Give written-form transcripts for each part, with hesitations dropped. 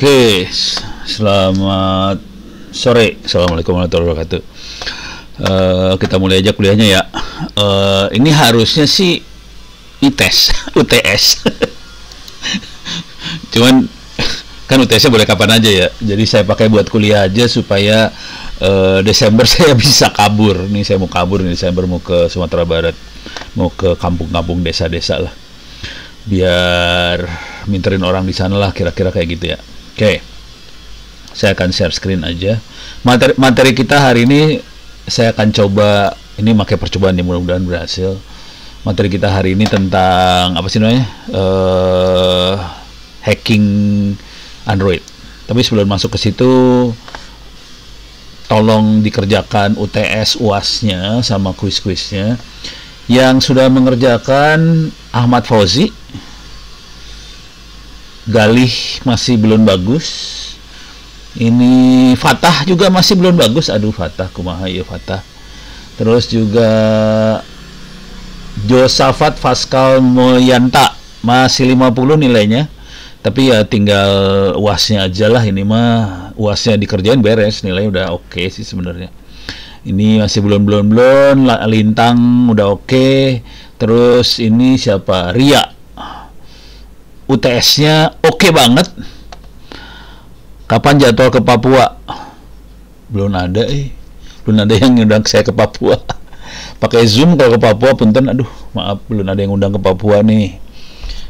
Oke, selamat sore. Assalamualaikum warahmatullahi wabarakatuh. Kita mulai aja kuliahnya ya. Ini harusnya sih ITES, UTS. Cuman kan UTS-nya boleh kapan aja ya. Jadi saya pakai buat kuliah aja supaya Desember saya bisa kabur. Nih saya mau kabur nih, Desember mau ke Sumatera Barat, mau ke kampung-kampung desa-desa lah. Biar minterin orang di sana lah, kira-kira kayak gitu ya. Oke, saya akan share screen aja. Materi kita hari ini saya akan coba, ini pakai percobaan nih, mudah-mudahan berhasil. Materi kita hari ini tentang apa sih namanya? Hacking Android. Tapi sebelum masuk ke situ, tolong dikerjakan UTS UAS-nya sama kuis-kuisnya. Yang sudah mengerjakan Ahmad Fauzi, Galih masih belum bagus. Ini Fatah juga masih belum bagus. Aduh Fatah, kumaha ya Fatah. Terus juga Josafat Faskal Moyanta masih 50 nilainya. Tapi ya tinggal UAS-nya aja lah, ini mah UAS-nya dikerjain beres, nilainya udah oke sih sebenarnya. Ini masih belum Lintang udah oke. Terus ini siapa? Ria. UTS-nya oke banget. Kapan jadwal ke Papua? Belum ada belum ada yang ngundang saya ke Papua. Pakai Zoom kalau ke Papua, punten, aduh maaf belum ada yang ngundang ke Papua nih.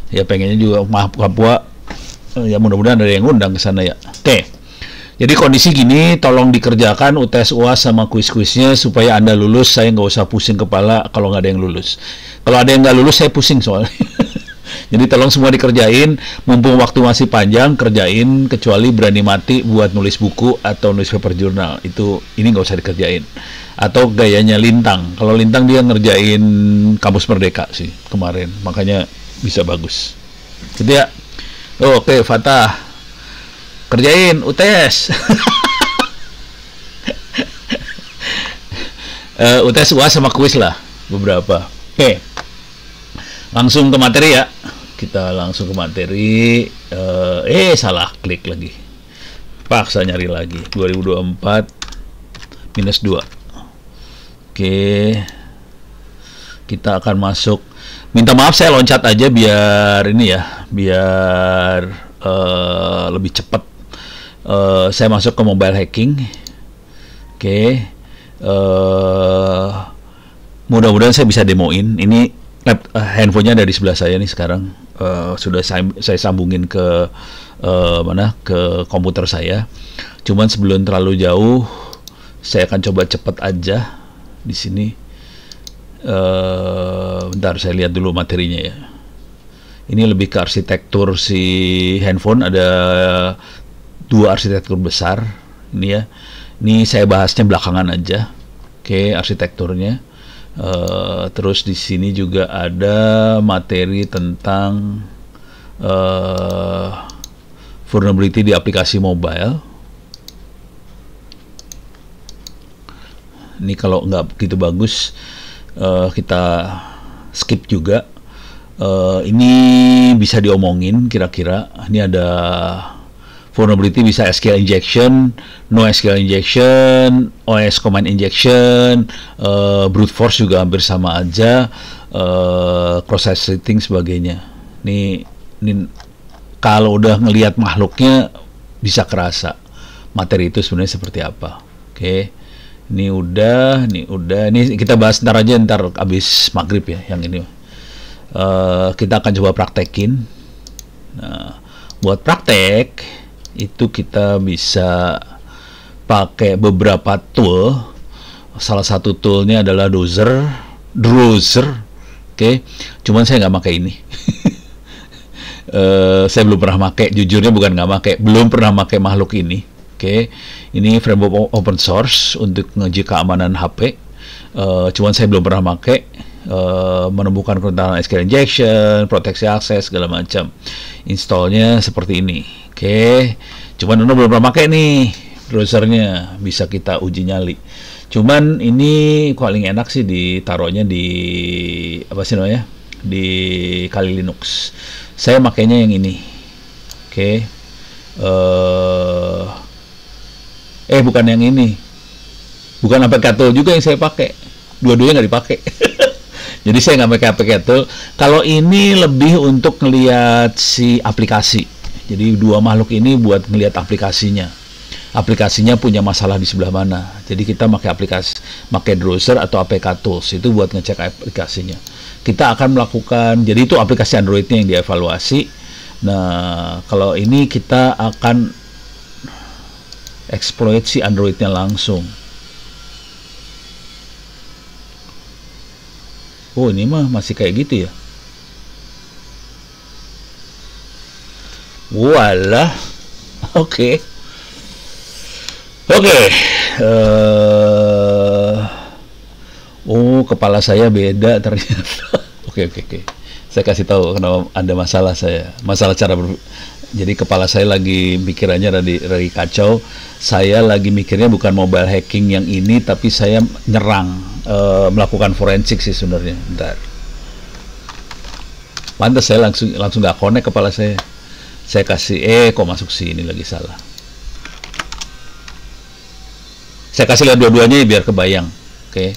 Ya pengennya juga maaf Papua. Ya mudah-mudahan ada yang ngundang ke sana ya. Oke. Jadi kondisi gini, tolong dikerjakan UTS UAS sama kuis-kuisnya supaya Anda lulus. Saya nggak usah pusing kepala kalau nggak ada yang lulus. Kalau ada yang nggak lulus, saya pusing soalnya. Jadi tolong semua dikerjain, mumpung waktu masih panjang, kerjain, kecuali berani mati buat nulis buku atau nulis paper jurnal. Ini nggak usah dikerjain. Atau gayanya Lintang. Kalau Lintang dia ngerjain Kamus Merdeka sih kemarin, makanya bisa bagus. Gitu ya. Oke, Fatah. Kerjain UTS. UTS UAS sama kuis lah beberapa. Oke. Langsung ke materi ya. Kita langsung ke materi. Salah klik lagi. Paksa nyari lagi. 2024 minus 2. Oke. Kita akan masuk. Minta maaf saya loncat aja biar ini ya, biar lebih cepat. Saya masuk ke mobile hacking. Oke. Mudah-mudahan saya bisa demoin. Ini handphonenya ada di sebelah saya nih sekarang. Sudah saya sambungin ke ke komputer saya. Cuman sebelum terlalu jauh, saya akan coba cepat aja di sini. Bentar saya lihat dulu materinya ya. Ini lebih ke arsitektur si handphone. Ada 2 arsitektur besar ini ya. Ini saya bahasnya belakangan aja. Oke, arsitekturnya. Terus di sini juga ada materi tentang vulnerability di aplikasi mobile. Ini kalau nggak begitu bagus, kita skip juga. Ini bisa diomongin kira-kira. Ini ada vulnerability, bisa SQL injection, no SQL injection, OS command injection, brute force juga hampir sama aja, cross sitting sebagainya. Ini kalau udah ngelihat makhluknya bisa kerasa materi itu sebenarnya seperti apa. Oke. Ini udah. Ini kita bahas ntar aja, ntar abis maghrib ya yang ini. Kita akan coba praktekin. Nah, buat praktek itu kita bisa pakai beberapa tool. Salah satu toolnya adalah Drowser. Oke. Cuman saya nggak pakai ini. Saya belum pernah pakai, jujurnya bukan nggak pakai, belum pernah pakai makhluk ini. Oke. Ini framework open source untuk ngeji keamanan HP. Cuman saya belum pernah pakai. Menemukan kerentanan SQL injection, proteksi akses segala macam. Installnya seperti ini. Oke. Cuman belum pernah pakai nih browsernya, bisa kita uji nyali. Cuman ini paling enak sih ditaruhnya di apa sih namanya? Di Kali Linux. Saya makainya yang ini. Oke. Bukan yang ini, bukan APK Tool juga yang saya pakai, dua-duanya nggak dipakai. Jadi saya nggak pakai APK Tool. Kalau ini lebih untuk ngelihat si aplikasi. Jadi dua makhluk ini buat ngelihat aplikasinya punya masalah di sebelah mana. Jadi kita pakai browser atau APK Tools itu buat ngecek aplikasinya. Kita akan melakukan, jadi itu aplikasi Androidnya yang dievaluasi. Nah, kalau ini kita akan exploit si Androidnya langsung. Oh, ini mah masih kayak gitu ya. Walah, oke. Oh, kepala saya beda ternyata. Oke. Saya kasih tahu kenapa ada masalah cara jadi kepala saya lagi pikirannya lagi kacau. Saya lagi mikirnya bukan mobile hacking yang ini, tapi saya melakukan forensik sih sebenarnya. Bentar. Pantas saya langsung nggak connect kepala saya. Saya kasih kok masuk sini lagi salah. Saya kasih lihat dua-duanya biar kebayang. Oke.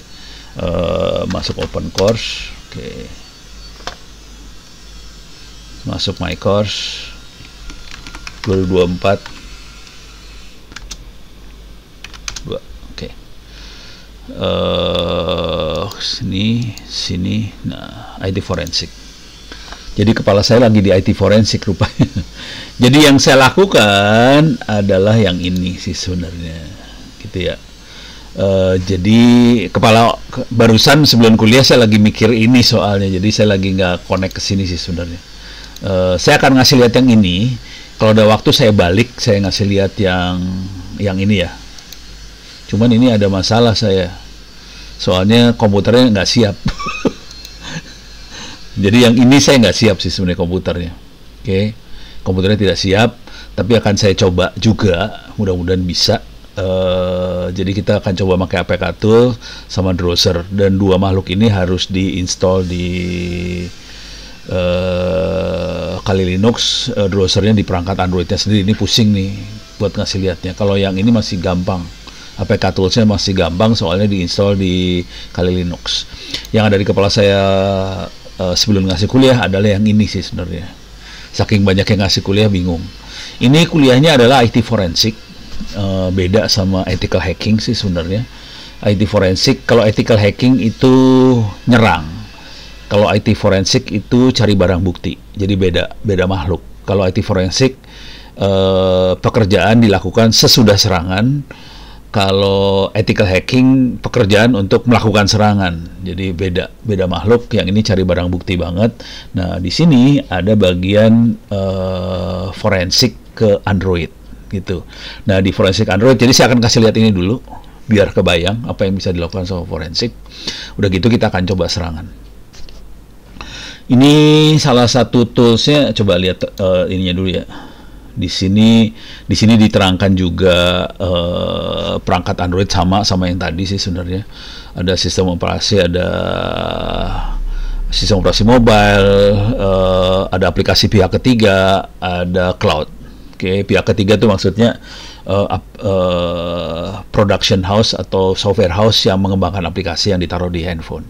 Masuk open course. Oke. Masuk my course 2024 2. Oke. Sini. Nah, IT forensik. Jadi kepala saya lagi di IT forensik rupanya. Jadi yang saya lakukan adalah yang ini sih sebenarnya, gitu ya. Jadi barusan sebelum kuliah saya lagi mikir ini soalnya, jadi saya lagi nggak connect ke sini sih sebenarnya. Saya akan ngasih lihat yang ini. Kalau ada waktu saya balik, saya ngasih lihat yang ini ya. Cuman ini ada masalah saya, soalnya komputernya nggak siap. Jadi yang ini saya nggak siap sih sebenarnya komputernya. Oke. Komputernya tidak siap, tapi akan saya coba juga, mudah-mudahan bisa. Jadi kita akan coba pakai APK Tool sama browser, dan dua makhluk ini harus diinstal di Kali Linux, browsernya di perangkat Androidnya sendiri. Ini pusing nih buat ngasih lihatnya. Kalau yang ini masih gampang, APK Toolsnya masih gampang soalnya diinstal di Kali Linux. Yang ada di kepala saya sebelum ngasih kuliah adalah yang ini sih sebenarnya. Saking banyak yang ngasih kuliah bingung. Ini kuliahnya adalah IT forensik, beda sama ethical hacking sih sebenarnya. IT forensik, kalau ethical hacking itu nyerang, kalau IT forensik itu cari barang bukti. Jadi beda makhluk. Kalau IT forensik pekerjaan dilakukan sesudah serangan. Kalau ethical hacking pekerjaan untuk melakukan serangan. Jadi beda makhluk. Yang ini cari barang bukti banget. Nah, di sini ada bagian forensik ke Android gitu. Nah, di forensik Android, jadi saya akan kasih lihat ini dulu biar kebayang apa yang bisa dilakukan sama forensik. Udah gitu kita akan coba serangan. Ini salah satu toolsnya, coba lihat ininya dulu ya. Di sini diterangkan juga perangkat Android sama yang tadi sih sebenarnya. Ada sistem operasi, ada sistem operasi mobile, ada aplikasi pihak ketiga, ada cloud. Oke, pihak ketiga itu maksudnya production house atau software house yang mengembangkan aplikasi yang ditaruh di handphone.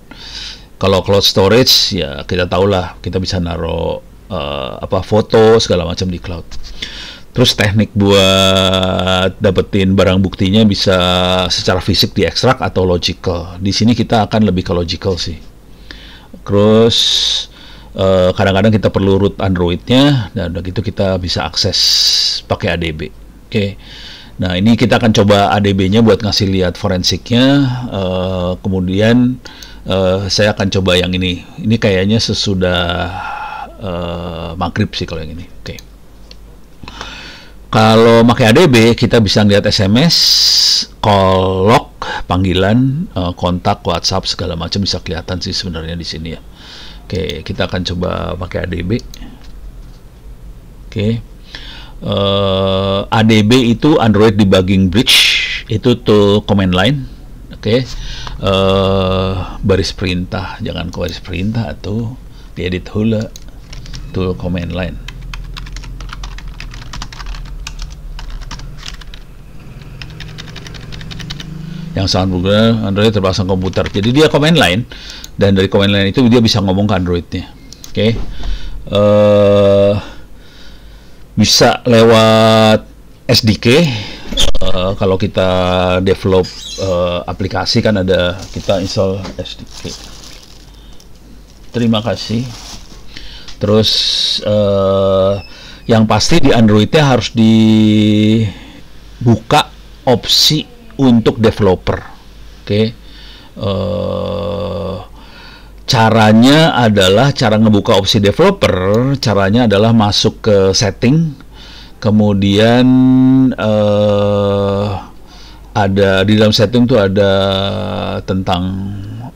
Kalau cloud storage ya kita tahulah, kita bisa naruh foto segala macam di cloud. Terus teknik buat dapetin barang buktinya bisa secara fisik diekstrak atau logical. Di sini kita akan lebih ke logical sih. Terus kadang-kadang kita perlu root Androidnya, dan udah gitu kita bisa akses pakai ADB. Oke. Nah, ini kita akan coba ADB-nya buat ngasih lihat forensiknya. Kemudian saya akan coba yang ini. Ini kayaknya sesudah maghrib sih kalau yang ini. Oke. Kalau pakai ADB kita bisa lihat SMS, call log, panggilan, kontak, WhatsApp segala macam bisa kelihatan sih sebenarnya di sini ya. Oke, kita akan coba pakai ADB. Oke. ADB itu Android Debugging Bridge, itu tuh command line. Oke. Baris perintah, jangan ke baris perintah atau diedit hula. Tool command line. yang sangat berguna. Android terpasang komputer. Jadi dia command line, dan dari command line itu dia bisa ngomong ke Androidnya. Oke. Bisa lewat SDK. Kalau kita develop aplikasi kan ada, kita install SDK. Terima kasih. Terus yang pasti di Androidnya harus dibuka opsi untuk developer. Oke. Caranya adalah, cara ngebuka opsi developer, caranya adalah masuk ke setting, kemudian ada di dalam setting tuh ada tentang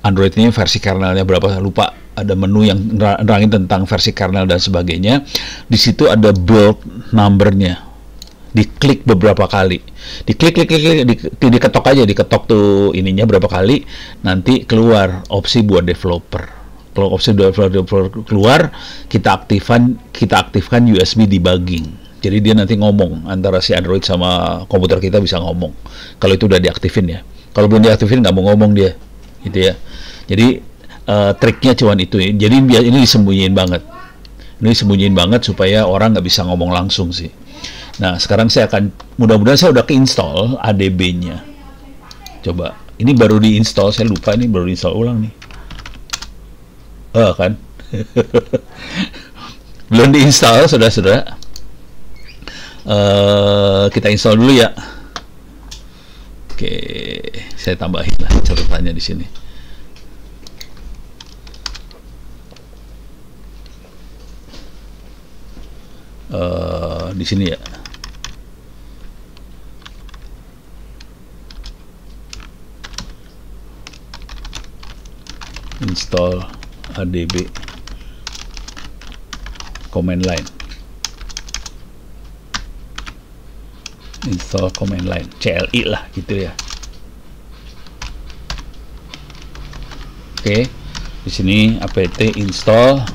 Android ini versi kernelnya berapa, lupa, ada menu yang nerangin tentang versi kernel dan sebagainya. Di situ ada build numbernya, diklik beberapa kali, diketok aja, diketok tuh ininya berapa kali, nanti keluar opsi buat developer. Kalau opsi developer keluar, kita aktifkan USB debugging. Jadi dia nanti ngomong antara si Android sama komputer kita, bisa ngomong. Kalau itu udah diaktifin ya. Kalau belum diaktifin nggak mau ngomong dia, gitu ya. Jadi triknya cuman itu. Jadi ini disembunyiin banget. Ini disembunyiin banget supaya orang nggak bisa ngomong langsung sih. Nah, sekarang saya akan, mudah-mudahan saya udah keinstall ADB-nya. Coba, ini baru diinstal, saya lupa ini baru diinstal ulang nih. Kan? Belum diinstal, saudara-saudara. Kita install dulu ya. Oke, saya tambahin lah catatannya di sini. Di sini ya. Install ADB command line. Install command line, CLI lah gitu ya. Oke, di sini apt install,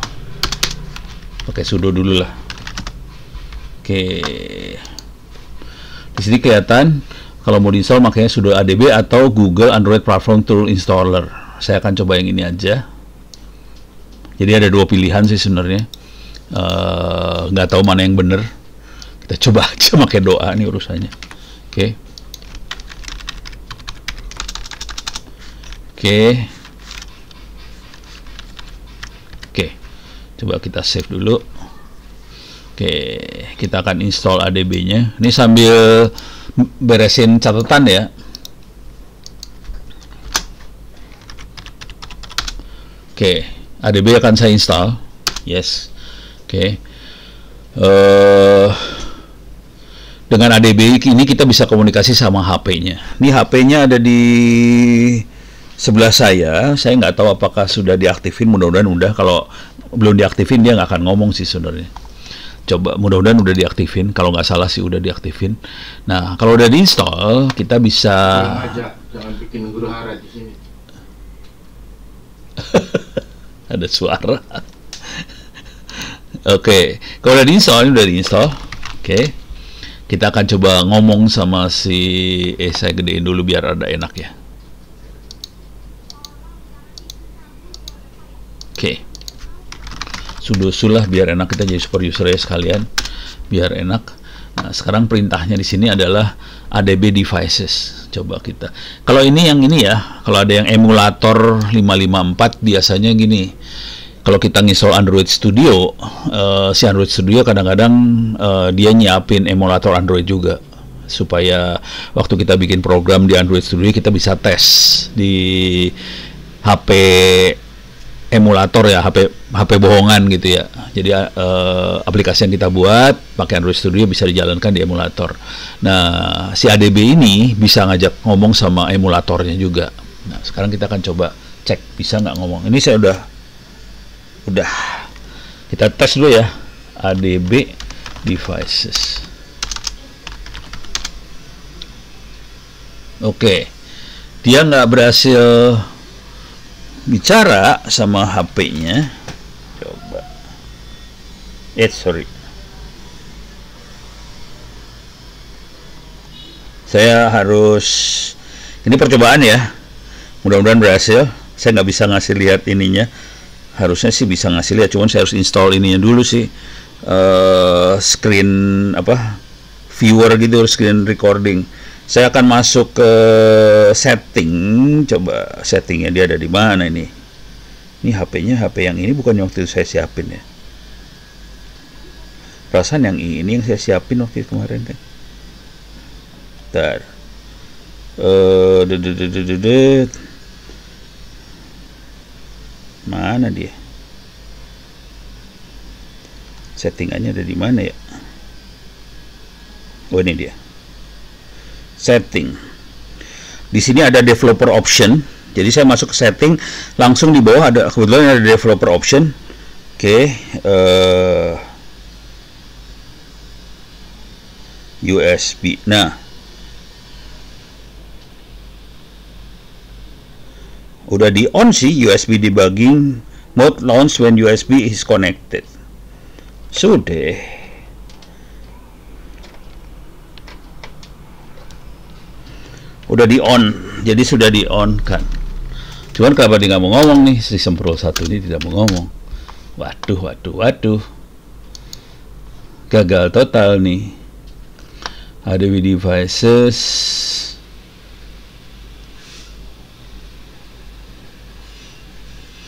pakai sudo dulu lah. Oke, di sini kelihatan kalau mau diinstal makanya sudo ADB atau Google Android Platform Tool Installer. Saya akan coba yang ini aja. Jadi ada dua pilihan sih sebenarnya. Nggak tahu mana yang bener. Kita coba aja pakai doa nih urusannya. Oke. Oke. Coba kita save dulu. Oke, kita akan install ADB-nya. Ini sambil beresin catatan ya. Oke, ADB akan saya install. Yes. Oke. Dengan ADB ini kita bisa komunikasi sama HP-nya. Ini HP-nya ada di sebelah saya. Saya nggak tahu apakah sudah diaktifin. Mudah-mudahan udah. Kalau belum diaktifin dia nggak akan ngomong sih sebenarnya. Coba, mudah-mudahan udah diaktifin. Kalau nggak salah sih udah diaktifin. Nah, kalau udah diinstal, kita bisa. Jangan bikin guru hara di sini. Ada suara. Oke, kalau udah diinstal, ini udah diinstal. Oke, kita akan coba ngomong sama si, saya gedein dulu biar ada enak ya. Oke, sudo sulah biar enak, kita jadi super user ya sekalian, biar enak. Nah, sekarang perintahnya di sini adalah ADB devices. Coba kita. Kalau ini yang ini ya, kalau ada yang emulator 554 biasanya gini. Kalau kita nginstall Android Studio, si Android Studio kadang-kadang dia nyiapin emulator Android juga, supaya waktu kita bikin program di Android Studio kita bisa tes di HP emulator ya, HP bohongan gitu ya. Jadi aplikasi yang kita buat pakai Android Studio bisa dijalankan di emulator. Nah, si ADB ini bisa ngajak ngomong sama emulatornya juga. Nah, sekarang kita akan coba cek bisa nggak ngomong. Ini saya udah kita tes dulu ya, ADB devices. Oke, dia nggak berhasil bicara sama HP-nya. Coba, sorry, saya harus Ini percobaan ya, mudah-mudahan berhasil. Saya nggak bisa ngasih lihat ininya, harusnya sih bisa ngasih lihat, cuman saya harus install ininya dulu sih, screen apa, viewer gitu, screen recording. Saya akan masuk ke setting, coba settingnya dia ada di mana ini. Ini HP-nya HP yang ini bukan yang waktu itu saya siapin ya. Perasaan yang ini yang saya siapin waktu itu kemarin kan. Bentar. Mana dia? Settingannya ada di mana ya? Oh, ini dia. Setting. Di sini ada developer option. Jadi saya masuk ke setting, langsung di bawah ada, kebetulan ada developer option. Oke, USB. Nah, udah di on sih USB debugging mode launch when USB is connected. Sudah. Udah di on, jadi sudah di on kan. Cuman kenapa dia nggak mau ngomong nih, sistem Pro 1 ini tidak mau ngomong. Waduh. Gagal total nih. HDMI devices.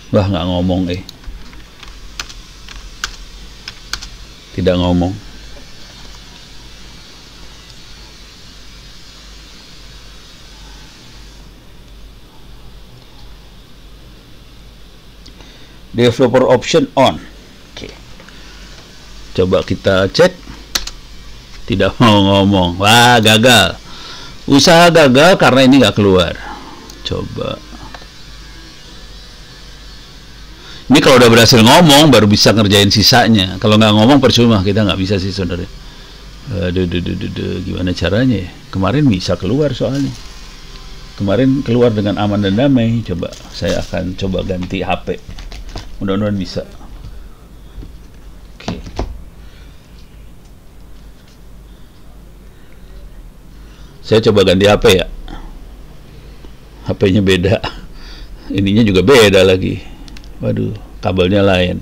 Wah, nggak ngomong Tidak ngomong. Developer option on. Oke. Coba kita cek. Tidak mau ngomong. Wah, gagal. Usaha gagal karena ini nggak keluar. Coba. Ini kalau udah berhasil ngomong baru bisa ngerjain sisanya. Kalau nggak ngomong percuma, kita nggak bisa sih saudara. Gimana caranya ya? Kemarin bisa keluar soalnya. Kemarin keluar dengan aman dan damai. Coba saya akan coba ganti HP. Mudah-mudahan bisa. Oke. Saya coba ganti HP ya. HP-nya beda. Ininya juga beda lagi. Waduh, kabelnya lain.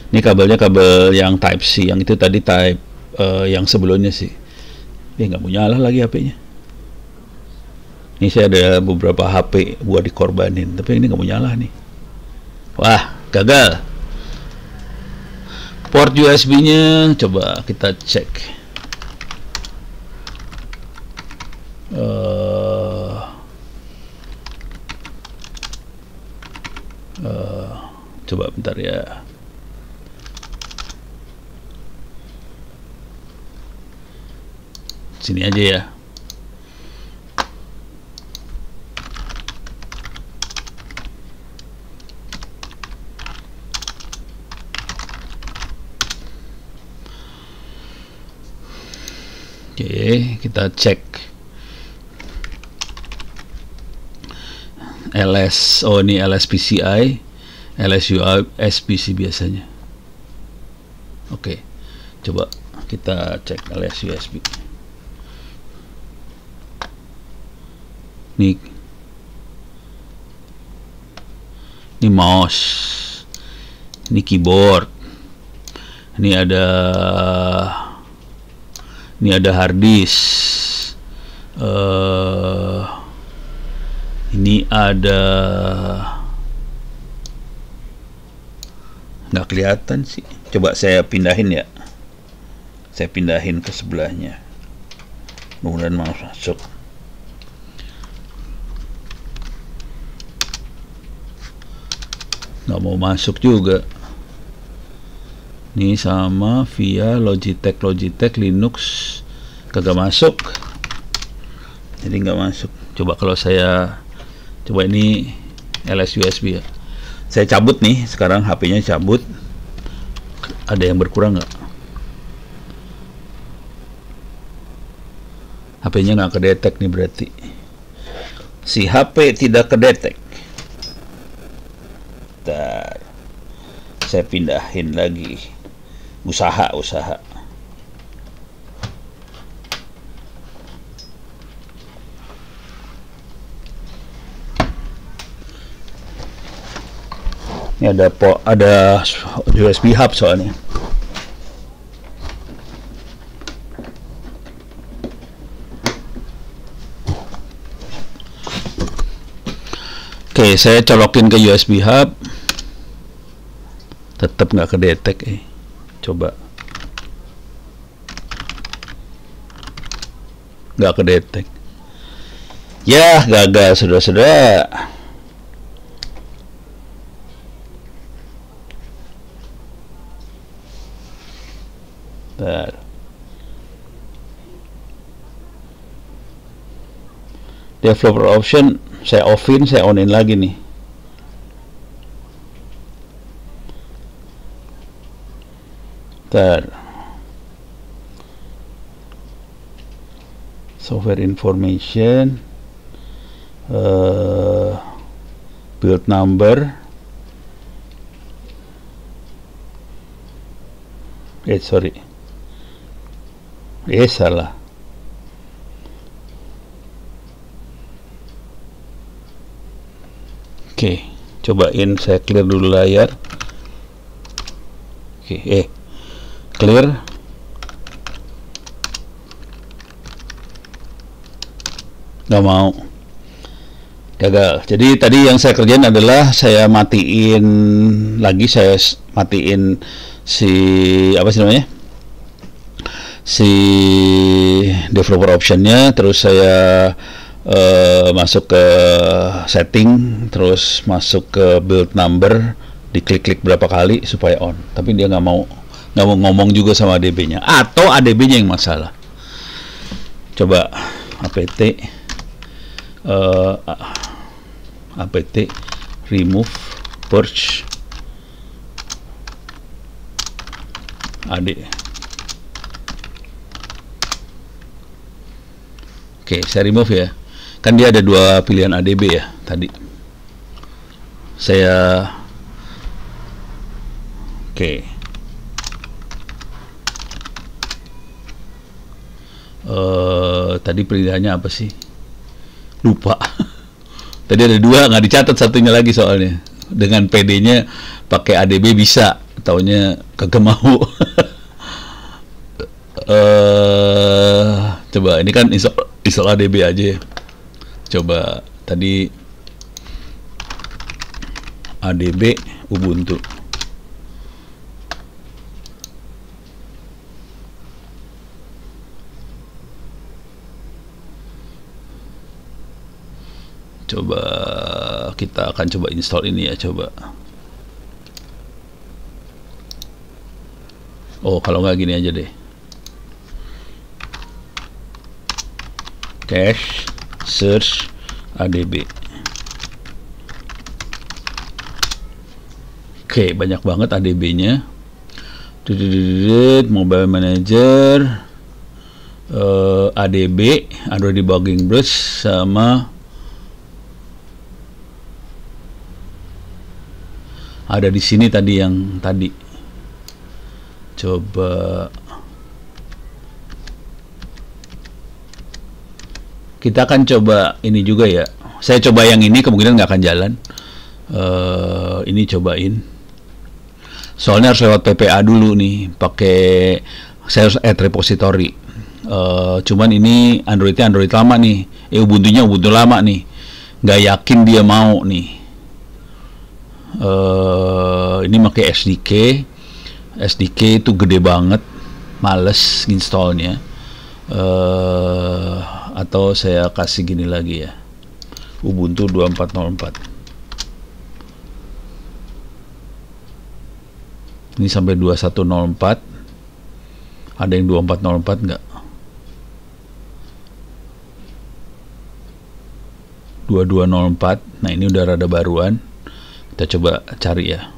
Ini kabelnya kabel yang Type C. Yang itu tadi Type yang sebelumnya sih. Nggak mau nyala lagi HP-nya. Ini saya ada beberapa HP buat dikorbanin, tapi ini nggak mau nyala nih. Wah, gagal. Port USB-nya coba kita cek. Coba bentar ya. Sini aja ya. Oke, kita cek LS. Oh, ini LSPCI, LSUI, SPC biasanya. Oke, coba kita cek LSUSB. Ini mouse, ini keyboard, ini ada hard disk, ini ada, nggak kelihatan sih. Coba saya pindahin ya, saya pindahin ke sebelahnya, mudah-mudahan masuk. Nggak mau masuk juga. Ini sama via Logitech Linux kagak masuk, jadi nggak masuk. Coba kalau saya coba ini LSUSB ya, saya cabut nih sekarang, HP-nya cabut. Ada yang berkurang nggak? HP-nya nggak kedetek nih, berarti si HP tidak kedetek. Bentar, saya pindahin lagi. Usaha. Ini ada USB hub soalnya. Oke, saya colokin ke USB hub, tetap nggak kedetek. Coba, nggak kedetek. Ya, gagal saudara-saudara. Developer option saya offin, saya onin lagi nih. Software information, build number, salah. Oke, cobain saya clear dulu layar. Oke, clear. Nggak mau, gagal. Jadi tadi yang saya kerjain adalah saya matiin lagi, saya matiin si apa sih namanya, si developer optionnya, terus saya masuk ke setting, terus masuk ke build number, diklik-klik berapa kali supaya on. Tapi dia nggak mau ngomong juga sama ADB-nya, atau ADB-nya yang masalah. Coba apt remove purge ad. Oke, saya remove ya. Kan dia ada dua pilihan ADB ya tadi. Saya tadi pilihannya apa sih? Lupa. Tadi ada dua, nggak dicatat satunya lagi soalnya. Dengan PD-nya pakai ADB bisa, taunya kagak mau. Coba ini kan install ADB aja ya. Coba tadi ADB Ubuntu. Coba kita akan coba install ini ya, coba. Oh, kalau nggak gini aja deh. Cache search ADB. Oke, banyak banget ADB-nya. Mobile Manager, ADB, Android Debugging Brush, sama ada di sini tadi yang tadi. Coba kita akan coba ini juga ya. Saya coba yang ini, kemungkinan nggak akan jalan. Ini cobain. Soalnya harus lewat PPA dulu nih. Pakai saya harus add repository. Cuman ini Androidnya Android lama nih. Ubuntunya Ubuntu lama nih. Nggak yakin dia mau nih. Ini pakai SDK. SDK itu gede banget, males installnya. Atau saya kasih gini lagi ya, Ubuntu 2404. Ini sampai 2104. Ada yang 2404 enggak? 2204. Nah, ini udah rada baruan. Kita coba cari ya.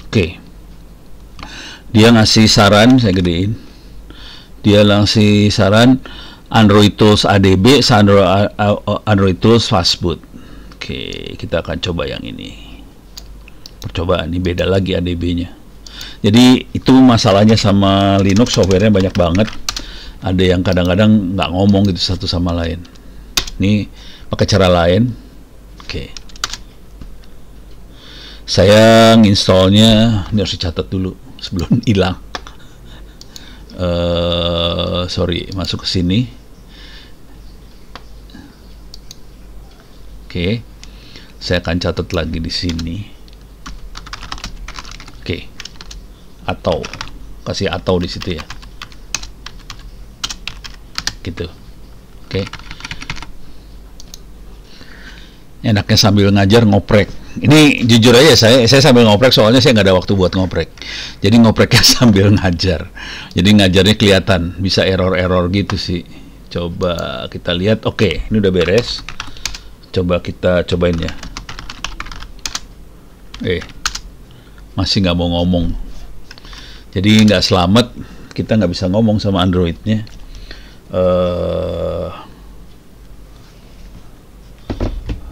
Oke. Dia ngasih saran, saya gedein. Dia ngasih saran Android Tools ADB, Android Tools Fastboot. Oke, kita akan coba yang ini. Percobaan ini beda lagi ADB-nya. Jadi itu masalahnya sama Linux, softwarenya banyak banget. Ada yang kadang-kadang nggak ngomong gitu satu sama lain. Ini pakai cara lain. Oke. Saya nginstallnya, ini harus dicatat dulu sebelum hilang. Sorry, masuk ke sini. Oke. Saya akan catat lagi di sini. Oke. Atau kasih atau di situ ya. Gitu. Oke. Enaknya sambil ngajar ngoprek. Ini jujur aja saya sambil ngoprek, soalnya saya nggak ada waktu buat ngoprek. Jadi ngopreknya sambil ngajar. Jadi ngajarnya kelihatan, bisa error-error gitu sih. Coba kita lihat. Oke, ini udah beres. Coba kita cobain ya. Masih nggak mau ngomong. Jadi nggak selamat, kita nggak bisa ngomong sama Androidnya.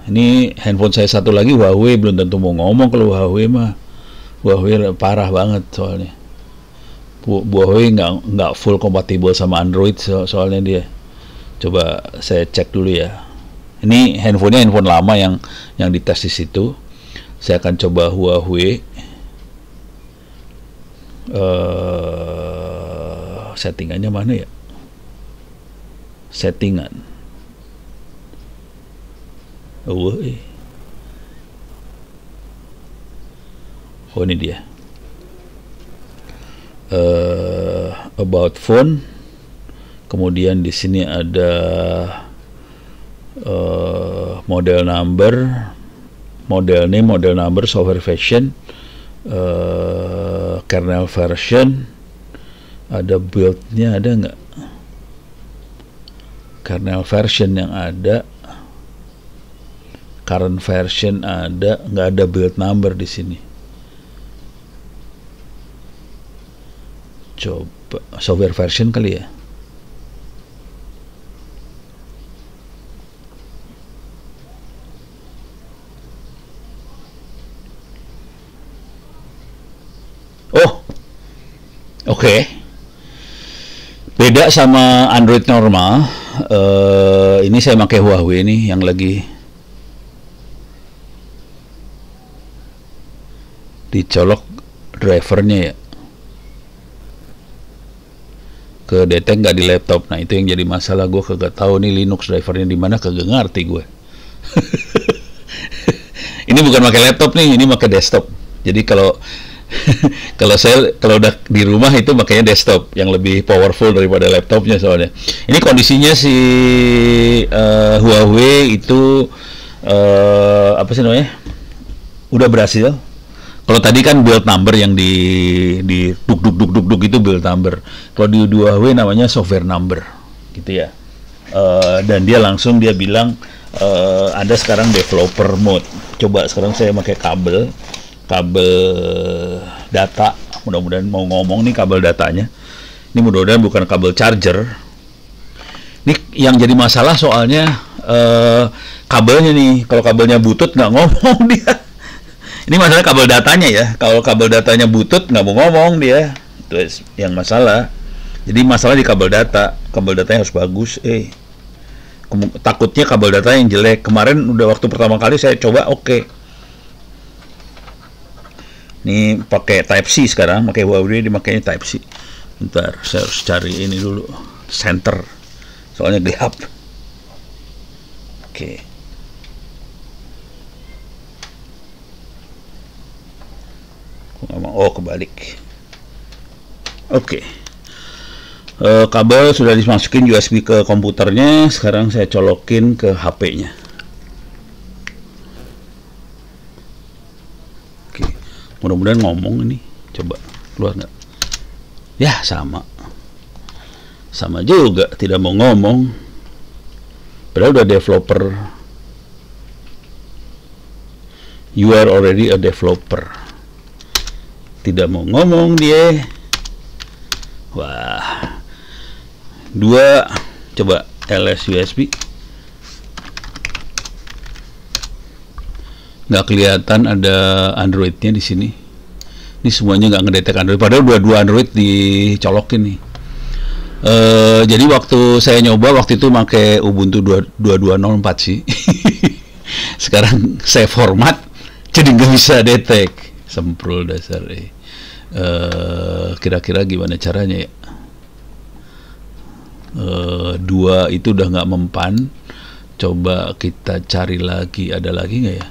Ini handphone saya satu lagi Huawei, belum tentu mau ngomong. Kalau Huawei mah, Huawei parah banget soalnya. Huawei nggak full kompatibel sama Android soalnya dia. Coba saya cek dulu ya. Ini handphonenya handphone lama yang dites di situ. Saya akan coba Huawei. Settingannya mana ya? Settingan. Oh ini dia. About phone. Kemudian di sini ada model number, model name, model number, software version, kernel version. Ada build-nya, ada nggak? Kernel version yang ada, current version ada, nggak ada build number di sini. Coba software version kali ya. Oh, oke. Beda sama Android normal. Ini saya pakai Huawei nih yang lagi dicolok drivernya ya, ke detect nggak di laptop. Nah itu yang jadi masalah, gue kagak tahu nih Linux drivernya di mana, kagak ngerti gue. Ini bukan pakai laptop nih, ini pakai desktop. Jadi kalau kalau udah di rumah itu makanya desktop yang lebih powerful daripada laptopnya soalnya. Ini kondisinya si Huawei itu apa sih namanya? Udah berhasil. Kalau tadi kan build number yang di duk itu build number. Kalau di Huawei namanya software number, gitu ya. Dan dia langsung dia bilang ada sekarang developer mode. Coba sekarang saya pakai kabel data. Mudah-mudahan mau ngomong nih kabel datanya. Ini mudah-mudahan bukan kabel charger. Ini yang jadi masalah soalnya kabelnya nih. Kalau kabelnya butut nggak ngomong dia. Ini masalah kabel datanya ya. Kalau kabel datanya butut nggak mau ngomong dia. Itu yang masalah. Jadi masalah di kabel data. Kabel datanya harus bagus. Takutnya kabel data yang jelek. Kemarin udah waktu pertama kali saya coba oke. Ini pakai Type-C sekarang. Pakai Huawei dimakainya Type-C. Bentar, saya harus cari ini dulu. Center. Soalnya gelap. Oke. Oh kebalik. Oke. Kabel sudah dimasukin USB ke komputernya. Sekarang saya colokin ke HP-nya. Oke. Mudah-mudahan ngomong ini. Coba keluar nggak? Ya sama juga, tidak mau ngomong. Padahal udah developer. You are already a developer. Tidak mau ngomong dia. Wah. Dua, coba LS USB. Nggak kelihatan ada Androidnya di sini. Ini semuanya nggak ngedetek Android. Padahal dua Android dicolokin nih. Jadi waktu saya nyoba waktu itu pakai Ubuntu 2204 sih. Sekarang saya format jadi nggak bisa detect. Semprul dasar. Kira-kira gimana caranya ya? Dua itu udah nggak mempan. Coba kita cari lagi, ada lagi nggak ya?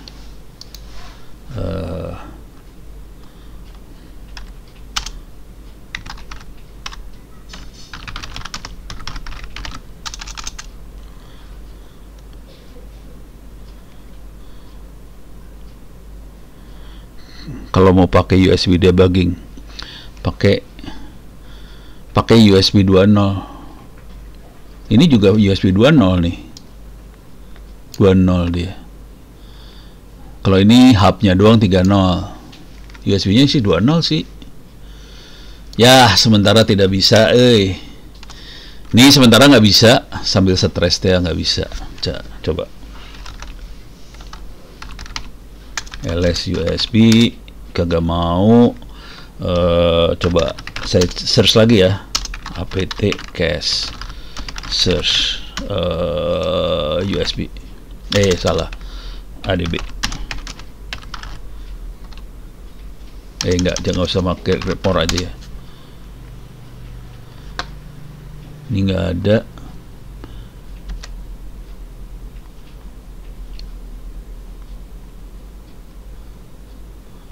Kalau mau pakai USB debugging, pakai USB 2.0. Ini juga USB 2.0 nih. 2.0 dia. Kalau ini hubnya doang 3.0. USB-nya sih 2.0 sih. Ya, sementara tidak bisa, Ini sementara nggak bisa, sambil stres ya nggak bisa. Coba. LS USB kagak mau. Coba saya search lagi ya. apt cache search USB. Salah. ADB. Jangan usah pakai report aja ya. Ini nggak ada.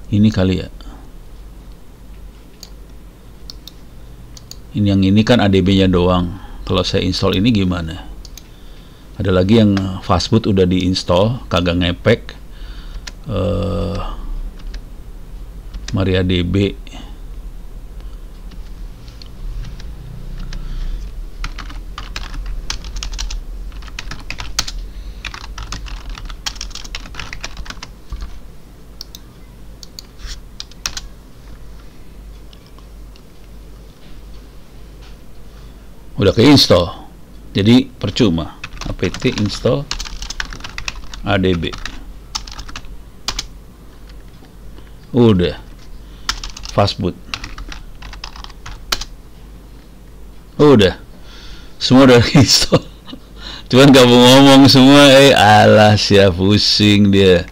Ini kali ya. Yang ini kan ADB-nya doang. Kalau saya install ini gimana? Ada lagi yang fastboot udah diinstal, kagak ngepek. MariaDB. Udah keinstall, jadi percuma. apt install adb, udah fastboot, udah semua udah install. Cuman gak mau ngomong semua. Alah, siap pusing dia.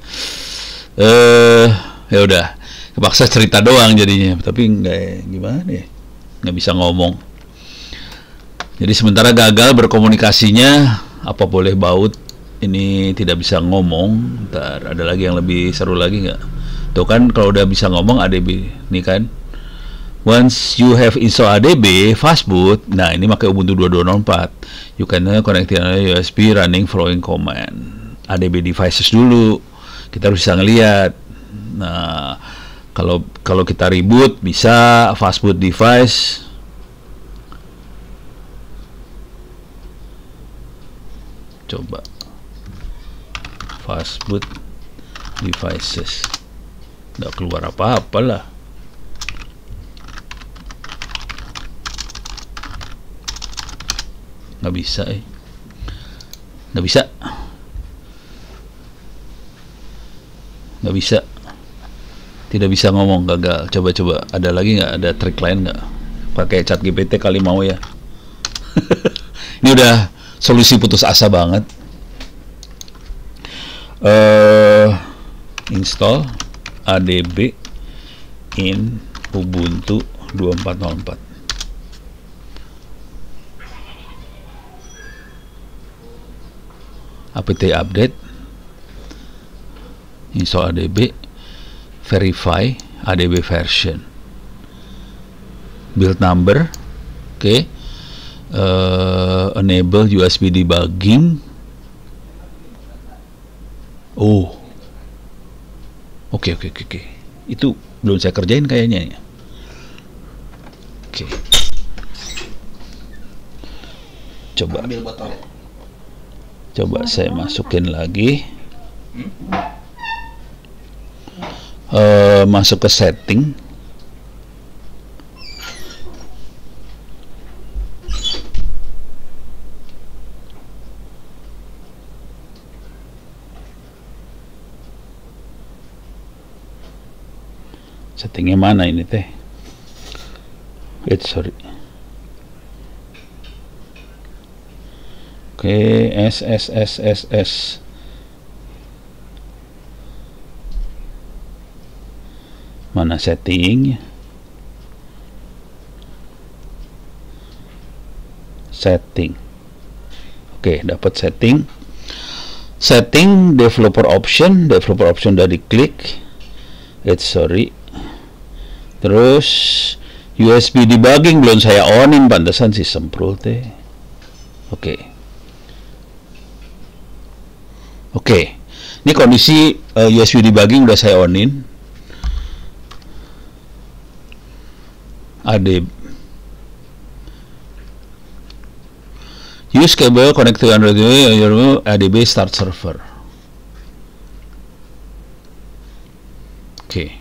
Ya udah, kepaksa cerita doang jadinya, tapi nggak gimana ya, nggak bisa ngomong. Jadi sementara gagal berkomunikasinya, apa boleh baut, ini tidak bisa ngomong. Ntar ada lagi yang lebih seru lagi nggak? Tuh kan kalau udah bisa ngomong ADB, nih kan. Once you have install ADB fastboot, nah ini pakai Ubuntu 22.04, you can connect USB running following command. ADB devices dulu, kita harus bisa ngelihat. Nah kalau kita reboot bisa fastboot device. Coba fastboot devices, nggak keluar apa-apa lah. Nggak bisa, nggak bisa, nggak bisa, tidak bisa ngomong, gagal. Coba ada lagi nggak, ada trik lain nggak? Pakai ChatGPT kali mau ya. Ini udah solusi putus asa banget. Install ADB in Ubuntu 24.04. apt update, install ADB, verify ADB version, build number, oke. Enable USB debugging. Oke. Itu belum saya kerjain kayaknya ya. Oke. Coba. Ambil botol. Coba saya masukin lagi. Masuk ke setting. Settingnya mana ini teh? Sorry. Oke, SSSSS. Mana setting? Setting. Oke, dapat setting. Setting developer option udah diklik. Terus USB debugging belum saya onin, pantesan si semprul teh. Oke. Ini kondisi USB debugging udah saya onin. Use cable connect to Android ADB start server. Oke.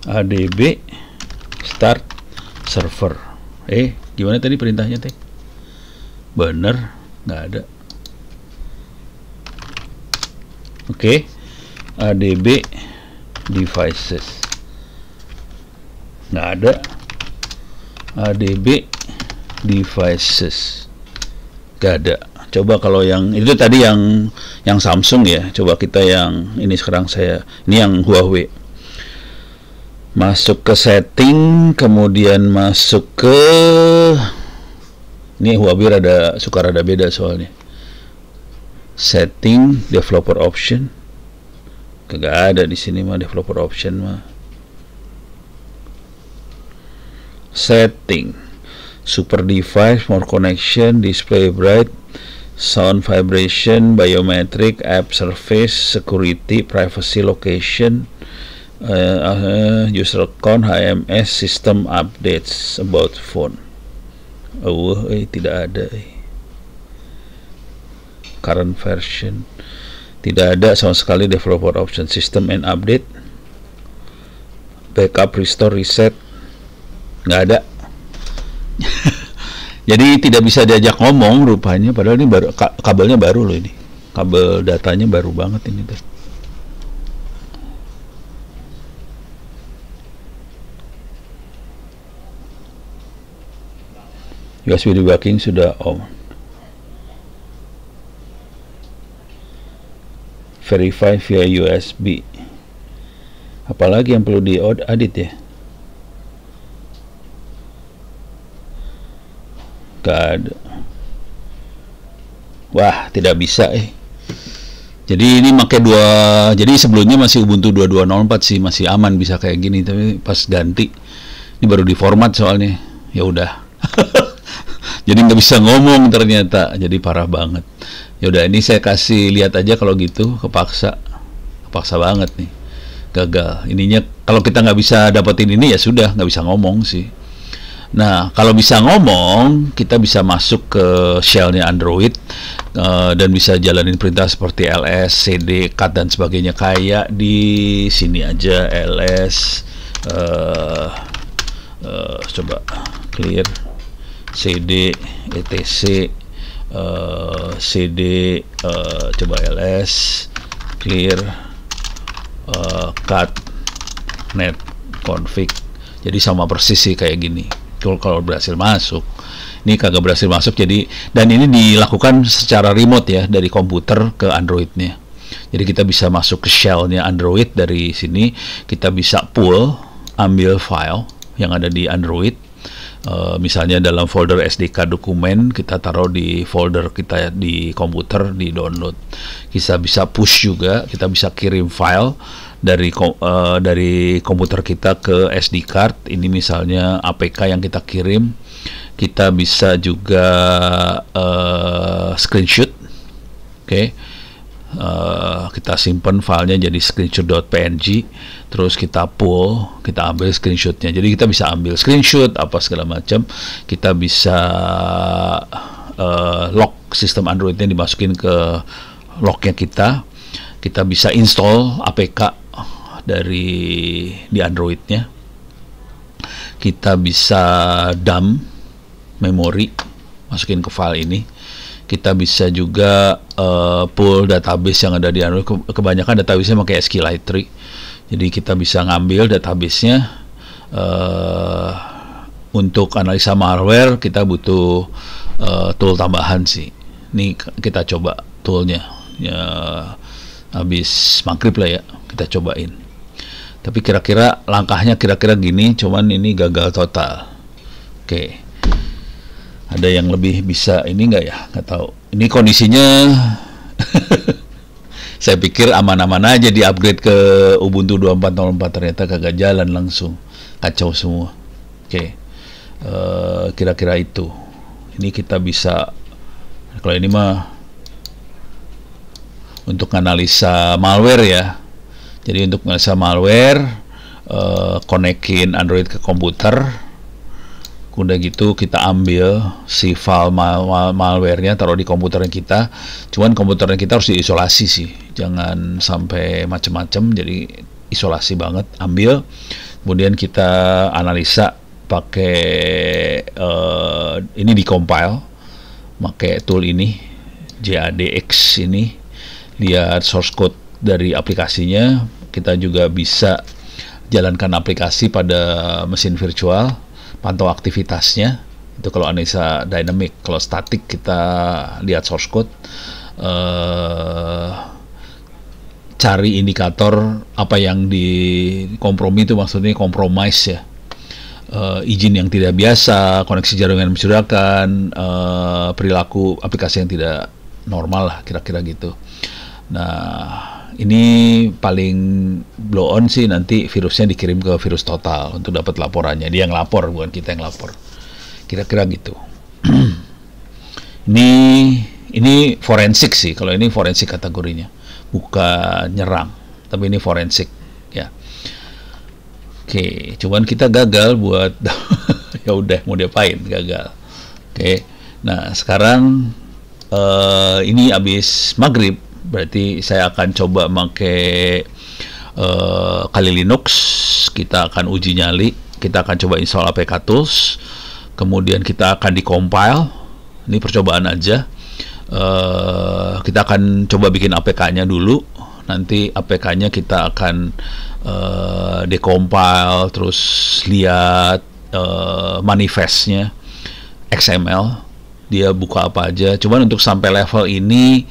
ADB start server. Gimana tadi perintahnya teh? Bener, nggak ada. Oke. ADB devices. Nggak ada. ADB devices. Gak ada. Coba kalau yang itu tadi yang Samsung ya. Coba kita yang ini sekarang ini yang Huawei. Masuk ke setting, kemudian masuk ke ini Huawei suka rada beda soalnya. Setting developer option. Kagak ada di sini mah developer option mah. Setting. Super device, more connection, display bright, sound vibration, biometric, app service, security, privacy, location, user account, HMS, system updates, about phone. Tidak ada. Current version tidak ada sama sekali. Developer option, system and update, backup, restore, reset, nggak ada. Jadi tidak bisa diajak ngomong rupanya, padahal ini baru kabelnya baru loh, ini kabel datanya baru banget ini tuh. USB debugging sudah on. Verify via USB. Apalagi yang perlu diedit ya? Gak ada. Wah, tidak bisa Jadi ini pakai jadi sebelumnya masih Ubuntu 22.04 sih, masih aman bisa kayak gini, tapi pas ganti ini baru diformat soalnya. Ya udah. Jadi nggak bisa ngomong ternyata, jadi parah banget. Ya udah, ini saya kasih lihat aja kalau gitu, kepaksa banget nih, gagal. Ininya kalau kita nggak bisa dapetin ini ya sudah, nggak bisa ngomong sih. Nah, kalau bisa ngomong, kita bisa masuk ke shell-nya Android dan bisa jalanin perintah seperti ls, cd, cut dan sebagainya, kayak di sini aja ls coba clear cd etc cd coba ls clear cut net config. Jadi sama persis sih kayak gini. Kalau berhasil masuk, ini kagak berhasil masuk. Jadi, dan ini dilakukan secara remote ya, dari komputer ke Androidnya. Jadi kita bisa masuk ke shell-nya Android dari sini, kita bisa pull, ambil file yang ada di Android. Misalnya dalam folder SDK dokumen, kita taruh di folder kita di komputer, di download. Kita bisa push juga, kita bisa kirim file dari komputer kita ke SD card. Ini misalnya APK yang kita kirim. Kita bisa juga screenshot. Kita simpan filenya jadi screenshot.png, terus kita pull, kita ambil screenshotnya. Jadi kita bisa ambil screenshot apa segala macam. Kita bisa lock sistem Androidnya, dimasukin ke locknya kita. Kita bisa install APK di Androidnya. Kita bisa dump memori, masukin ke file ini. Kita bisa juga pull database yang ada di Android. Kebanyakan database-nya pakai SQLite. Jadi kita bisa ngambil database-nya. Untuk analisa malware kita butuh tool tambahan sih. Ini kita coba toolnya ya, habis maghrib lah ya kita cobain. Tapi kira-kira langkahnya kira-kira gini, cuman ini gagal total. Oke, ada yang lebih bisa ini nggak ya? Nggak tahu. Ini kondisinya saya pikir aman-aman aja, di upgrade ke Ubuntu 24.04, ternyata kagak jalan langsung, kacau semua. Oke, kira-kira itu. Ini kita bisa, kalau ini mah untuk analisa malware ya. Jadi untuk analisa malware, konekin Android ke komputer, udah gitu kita ambil si file malware-nya, taruh di komputernya kita. Cuman komputernya kita harus diisolasi sih, jangan sampai macem-macem, jadi isolasi banget. Ambil, kemudian kita analisa pakai ini, di compile pakai tool ini JADX ini, lihat source code dari aplikasinya. Kita juga bisa jalankan aplikasi pada mesin virtual, pantau aktivitasnya. Itu kalau analisa dynamic. Kalau static kita lihat source code, cari indikator apa yang di kompromi, itu maksudnya compromise ya. Izin yang tidak biasa, koneksi jaringan mencurigakan, perilaku aplikasi yang tidak normal lah, kira-kira gitu. Nah, ini paling blow on sih, nanti virusnya dikirim ke virus total untuk dapat laporannya. Dia yang lapor, bukan kita yang lapor. Kira-kira gitu. Ini forensik sih, kalau ini forensik kategorinya, bukan nyerang, tapi ini forensik ya. Oke, cuman kita gagal buat ya udah, mau diapain, gagal. Oke, nah sekarang ini habis maghrib, berarti saya akan coba pakai Kali Linux. Kita akan uji nyali, kita akan coba install APK Tools, kemudian kita akan di-compile. Ini percobaan aja. Kita akan coba bikin APK-nya dulu. Nanti APK-nya kita akan decompile, terus lihat manifestnya XML, dia buka apa aja. Cuman untuk sampai level ini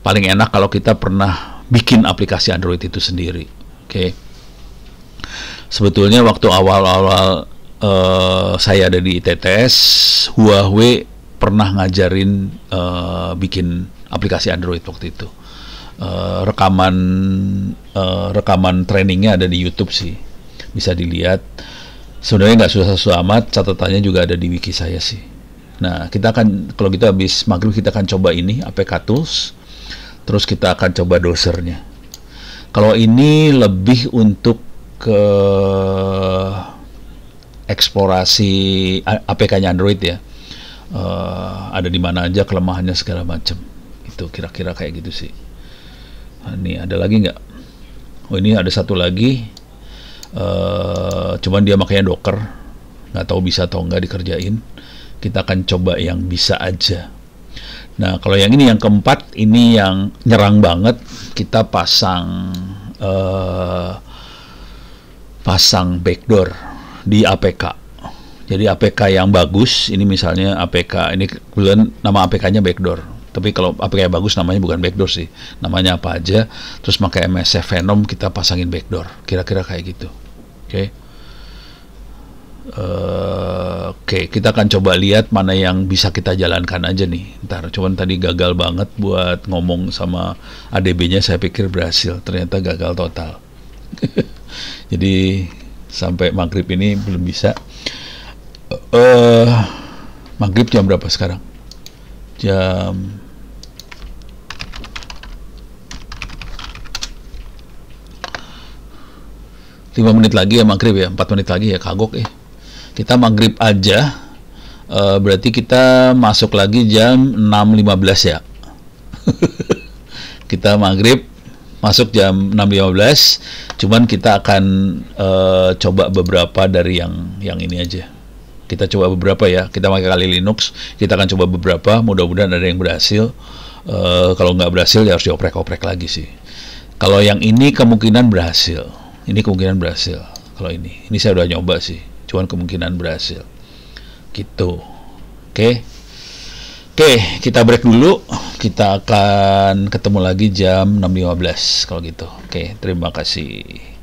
paling enak kalau kita pernah bikin aplikasi Android itu sendiri. Oke. Sebetulnya waktu awal-awal saya ada di ITTS, Huawei pernah ngajarin bikin aplikasi Android waktu itu. Rekaman trainingnya ada di YouTube sih, bisa dilihat. Sebenarnya nggak susah-susah amat, catatannya juga ada di wiki saya sih. Nah, kita akan, kalau kita habis maghrib, kita akan coba ini APK Tools, terus kita akan coba dosernya. Kalau ini lebih untuk ke eksplorasi APK-nya Android ya, ada di mana aja kelemahannya segala macam. Itu kira-kira kayak gitu sih. Nah, ini ada lagi nggak? Oh, ini ada satu lagi, cuman dia makanya Docker, nggak tahu bisa atau nggak dikerjain. Kita akan coba yang bisa aja. Nah, kalau yang ini yang keempat, ini yang nyerang banget. Kita pasang backdoor di APK. Jadi APK yang bagus, ini misalnya APK ini kebetulan nama APK-nya backdoor. Tapi kalau APK yang bagus namanya bukan backdoor sih, namanya apa aja. Terus pakai MSF Venom kita pasangin backdoor. Kira-kira kayak gitu. Oke. Oke, kita akan coba lihat mana yang bisa kita jalankan aja nih. Ntar, cuman tadi gagal banget buat ngomong sama ADB-nya, saya pikir berhasil, ternyata gagal total. Jadi sampai maghrib ini belum bisa. Maghrib jam berapa sekarang? Jam 5 menit lagi ya maghrib ya, 4 menit lagi ya, kagok ya. Kita maghrib aja, berarti kita masuk lagi jam 6.15 ya. Kita maghrib masuk jam 6.15, cuman kita akan coba beberapa dari yang ini aja. Kita coba beberapa ya, kita pakai Kali Linux, kita akan coba beberapa, mudah-mudahan ada yang berhasil. Kalau nggak berhasil ya harus dioprek-oprek lagi sih. Kalau yang ini kemungkinan berhasil. Ini kemungkinan berhasil. Kalau ini saya udah nyoba sih, cuman kemungkinan berhasil. Gitu. Oke, kita break dulu. kita akan ketemu lagi jam 6.15 kalau gitu. Oke, terima kasih.